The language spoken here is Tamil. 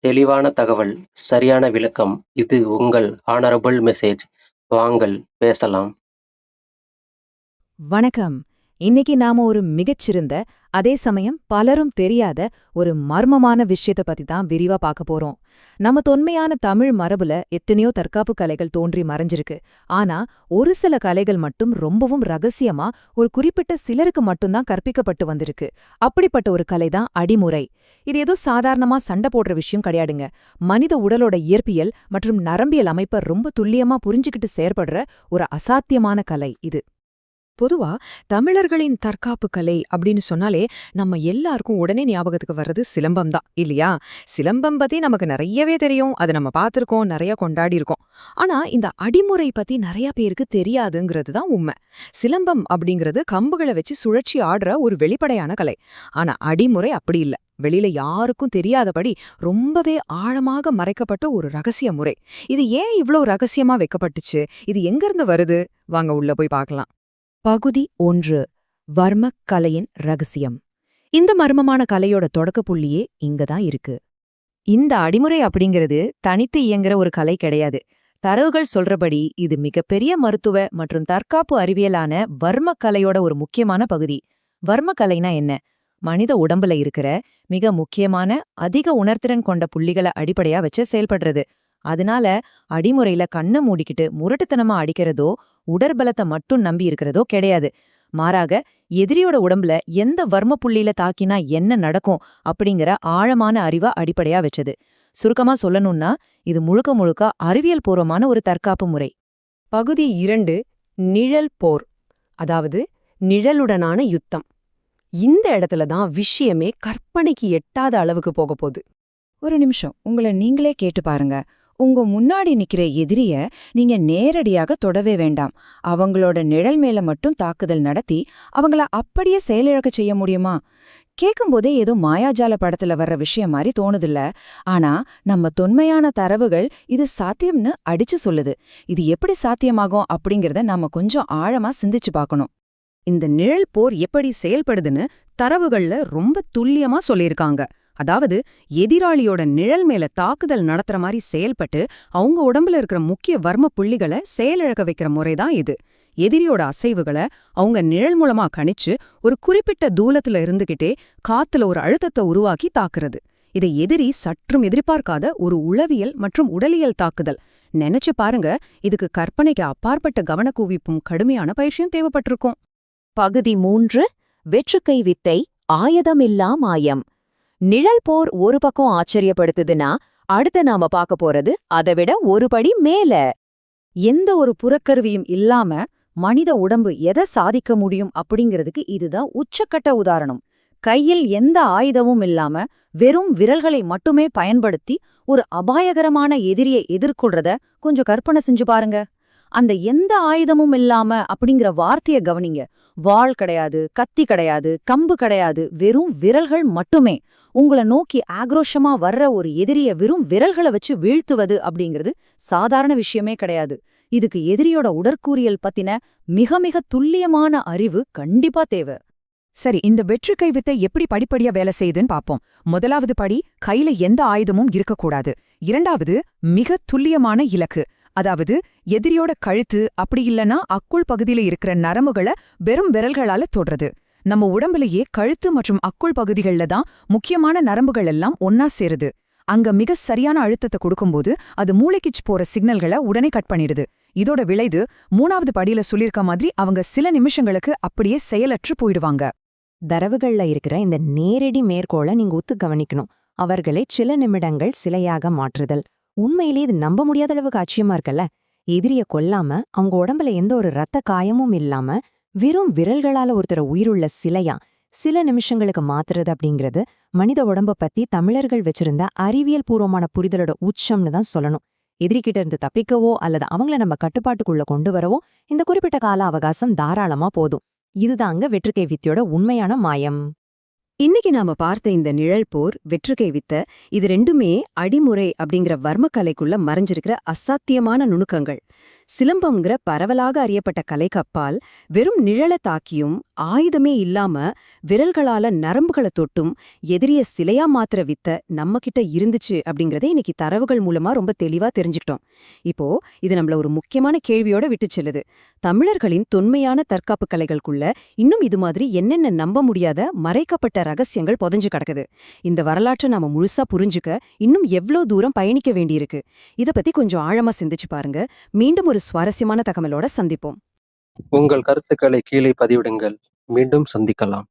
தெளிவான தகவல், சரியான விளக்கம். இது உங்கள் ஹானரபிள் மெசேஜ். வாங்கள் பேசலாம். வணக்கம். இன்னைக்கு நாம ஒரு மிகச்சிறந்த, அதே சமயம் பலரும் தெரியாத ஒரு மர்மமான விஷயத்த பத்தி தான் விரிவா பார்க்க போறோம். நம்ம தொன்மையான தமிழ் மரபுல எத்தனையோ தற்காப்பு கலைகள் தோன்றி மறைஞ்சிருக்கு. ஆனா ஒரு சில கலைகள் மட்டும் ரொம்பவும் ரகசியமா ஒரு குறிப்பிட்ட சிலருக்கு மட்டும்தான் கற்பிக்கப்பட்டு வந்திருக்கு. அப்படிப்பட்ட ஒரு கலை தான் அடிமுறை. இது ஏதோ சாதாரணமா சண்டை போடுற விஷயம் கிடையாதுங்க. மனித உடலோட இயற்பியல் மற்றும் நரம்பியல் அமைப்பை ரொம்ப துல்லியமா புரிஞ்சுக்கிட்டு செயற்படுற ஒரு அசாத்தியமான கலை இது. பொதுவா தமிழர்களின் தற்காப்பு கலை அப்படின்னு சொன்னாலே நம்ம எல்லாருக்கும் உடனே ஞாபகத்துக்கு வர்றது சிலம்பம் தான் இல்லையா? சிலம்பம் பத்தி நமக்கு நிறையவே தெரியும், அதை நம்ம பார்த்திருக்கோம், நிறைய கொண்டாடி இருக்கோம். ஆனா இந்த அடிமுறை பத்தி நிறைய பேருக்கு தெரியாதுங்கிறது தான் உண்மை. சிலம்பம் அப்படிங்கிறது கம்புகளை வச்சு சுழற்சி ஆடுற ஒரு வெளிப்படையான கலை. ஆனா அடிமுறை அப்படி இல்ல. வெளியில யாருக்கும் தெரியாதபடி ரொம்பவே ஆழமாக மறைக்கப்பட்ட ஒரு ரகசிய முறை. இது ஏன் இவ்ளோ ரகசியமா வைக்கப்பட்டுச்சு? இது எங்கிருந்து வருது? வாங்க உள்ள போய் பார்க்கலாம். பகுதி 1. வர்மக் கலையின் ரகசியம். இந்த மர்மமான கலையோட தொடக்கப்புள்ளியே இங்கதான் இருக்கு. இந்த அடிமுறை அப்படிங்கிறது தனித்து இயங்குற ஒரு கலை கிடையாது. தரவுகள் சொல்றபடி இது மிகப்பெரிய மருத்துவ மற்றும் தற்காப்பு அறிவியலான வர்மக் கலையோட ஒரு முக்கியமான பகுதி. வர்மக் கலைனா என்ன? மனித உடம்புல இருக்கிற மிக முக்கியமான அதிக உணர்திறன் கொண்ட புள்ளிகளை அடிப்படையா வச்சு செயல்படுறது. அதனால அடிமுறையில கண்ணை மூடிக்கிட்டு முரட்டுத்தனமா அடிக்கிறதோ உடற்பலத்தை மட்டும் நம்பி இருக்கிறதோ கிடையாது. மாறாக எதிரியோட உடம்புல எந்த வர்ம புள்ளியில தாக்கினா என்ன நடக்கும் அப்படிங்கிற ஆழமான அறிவா அடிப்படையா வச்சது. சுருக்கமா சொல்லணும்னா இது முழுக்க முழுக்க அறிவியல் பூர்வமான ஒரு தற்காப்பு முறை. பகுதி 2. நிழல் போர், அதாவது நிழலுடனான யுத்தம். இந்த இடத்துல தான் விஷயமே கற்பனைக்கு எட்டாத அளவுக்கு போக போகுது. ஒரு நிமிஷம், உங்களை நீங்களே கேட்டு பாருங்க. உங்க முன்னாடி நிக்கிற எதிரிய நீங்க நேரடியாக தொடவே வேண்டாம். அவங்களோட நிழல் மேல மட்டும் தாக்குதல் நடத்தி அவங்கள அப்படியே செயலிழக்க செய்ய முடியுமா? கேட்கும்போதே ஏதோ மாயாஜால படத்துல வர்ற விஷயம் மாதிரி தோணுதில்ல. ஆனா நம்ம தொன்மையான தரவுகள் இது சாத்தியம்னு அடிச்சு சொல்லுது. இது எப்படி சாத்தியமாகும் அப்படிங்கறத நாம கொஞ்சம் ஆழமா சிந்திச்சு பார்க்கணும். இந்த நிழல் போர் எப்படி செயல்படுதுன்னு தரவுகள்ல ரொம்ப துல்லியமா சொல்லியிருக்காங்க. அதாவது எதிராளியோட நிழல் மேல தாக்குதல் நடத்துற மாதிரி செயல்பட்டு அவங்க உடம்புல இருக்கிற முக்கிய வர்ம புள்ளிகளை செயலிழக்க வைக்கிற முறைதான் இது. எதிரியோட அசைவுகளை அவங்க நிழல் மூலமா கணிச்சு ஒரு குறிப்பிட்ட தூரத்துல இருந்துகிட்டே காத்துல ஒரு அழுத்தத்தை உருவாக்கி தாக்குறது. இதை எதிரி சற்றும் எதிர்பார்க்காத ஒரு உளவியல் மற்றும் உடலியல் தாக்குதல். நினைச்சு பாருங்க, இதுக்கு கற்பனைக்கு அப்பாற்பட்ட கவனக்குவிப்பும் கடுமையான பயிற்சியும் தேவைப்பட்டிருக்கும். பகுதி 3. வெற்றுக்கை வித்தை, ஆயதமில்லா மாயம். நிழல் போர் ஒரு பக்கம் ஆச்சரியப்படுத்துதுன்னா, அடுத்து நாம பார்க்க போறது அதைவிட ஒரு படி மேல. எந்த ஒரு புறக்கருவியும் இல்லாம மனித உடம்பு எதை சாதிக்க முடியும் அப்படிங்கிறதுக்கு இதுதான் உச்சக்கட்ட உதாரணம். கையில் எந்த ஆயுதமும் இல்லாம வெறும் விரல்களை மட்டுமே பயன்படுத்தி ஒரு அபாயகரமான எதிரியை எதிர்கொள்றத கொஞ்சம் கற்பனை செஞ்சு பாருங்க. அந்த எந்த ஆயுதமும் இல்லாம அப்படிங்கிற வார்த்தைய கவனிங்க. வாள் கிடையாது, கத்தி கிடையாது, கம்பு கிடையாது, வெறும் விரல்கள் மட்டுமே. உங்களை நோக்கி ஆக்ரோஷமா வர்ற ஒரு எதிரிய வெறும் விரல்களை வச்சு வீழ்த்துவது அப்படிங்கிறது சாதாரண விஷயமே கிடையாது. இதுக்கு எதிரியோட உடற்கூறியல் பத்தின மிக மிக துல்லியமான அறிவு கண்டிப்பா தேவை. சரி, இந்த வெற்றுக்கை வித்தை எப்படி படிப்படியா வேலை செய்யுதுன்னு பாப்போம். முதலாவது படி, கையில எந்த ஆயுதமும் இருக்கக்கூடாது. இரண்டாவது, மிக துல்லியமான இலக்கு. அதாவது எதிரியோட கழுத்து, அப்படி இல்லனா அக்குள் பகுதியில இருக்கிற நரம்புகளை வெறும் விரல்களால தொடுறது. நம்ம உடம்புலயே கழுத்து மற்றும் அக்குள் பகுதிகள்ல தான் முக்கியமான நரம்புகள் எல்லாம் ஒன்னா சேருது. அங்க மிக சரியான அழுத்தத்தை கொடுக்கும்போது அது மூளைக்குச் போற சிக்னல்களை உடனே கட் பண்ணிடுது. இதோட விளைவு 3வது படியில சொல்லியிருக்க மாதிரி அவங்க சில நிமிஷங்களுக்கு அப்படியே செயலற்று போயிடுவாங்க. தரவுகள்ல இருக்கிற இந்த நேரடி மேற்கோளை நீங்க ஒத்து கவனிக்கணும். அவர்களை சில நிமிடங்கள் சிலையாக மாற்றுதல். உண்மையிலே இது நம்ப முடியாத அளவுக்கு ஆச்சரியமா இருக்கல்ல. எதிரிய கொல்லாம அவங்க உடம்புல எந்த ஒரு ரத்த காயமும் இல்லாம வெறும் விரல்களால ஒருத்தர உயிருள்ள சிலையா சில நிமிஷங்களுக்கு மாத்துறது அப்படிங்கிறது மனித உடம்ப பத்தி தமிழர்கள் வச்சிருந்த அறிவியல் பூர்வமான புரிதலோட உச்சம்னு தான் சொல்லணும். எதிரிகிட்ட இருந்து தப்பிக்கவோ அல்லது அவங்கள நம்ம கட்டுப்பாட்டுக்குள்ள கொண்டு வரவோ இந்த குறிப்பிட்ட கால அவகாசம் தாராளமா போதும். இதுதாங்க வெற்றுக்கை வித்தியோட உண்மையான மாயம். இன்னைக்கு நாம பார்த்த இந்த நிழல் போர், வெற்றுக்கை வித்த, இது ரெண்டுமே அடிமுறை அப்படிங்கிற வர்மக்கலைக்குள்ள மறைஞ்சிருக்கிற அசாத்தியமான நுணுக்கங்கள். சிலம்பம்ங்கிற பரவலாக அறியப்பட்ட கலைக்கு அப்பால் வெறும் நிழலை தாக்கியும் ஆயுதமே இல்லாம விரல்களால நரம்புகளை தொட்டும் எதிரிய சிலையா மாத்திர வித்த நம்ம கிட்ட இருந்துச்சு அப்படிங்கறதை இன்னைக்கு தரவுகள் மூலமா ரொம்ப தெளிவா தெரிஞ்சுக்கிட்டோம். இப்போ இது நம்மள ஒரு முக்கியமான கேள்வியோட விட்டு செல்லுது. தமிழர்களின் தொன்மையான தற்காப்பு கலைகளுக்குள்ள இன்னும் இது மாதிரி என்னென்ன நம்ப முடியாத மறைக்கப்பட்ட ரகசியங்கள் புதைஞ்சு கிடக்குது. இந்த வரலாற்றை நாம முழுசா புரிஞ்சுக்க இன்னும் எவ்ளோ தூரம் பயணிக்க வேண்டியிருக்கு. இத பத்தி கொஞ்சம் ஆழமா சிந்திச்சு பாருங்க. மீண்டும் ஒரு சுவாரஸ்யமான தகவலோட சந்திப்போம். உங்கள் கருத்துக்களை கீழே பதிவிடுங்கள். மீண்டும் சந்திக்கலாம்.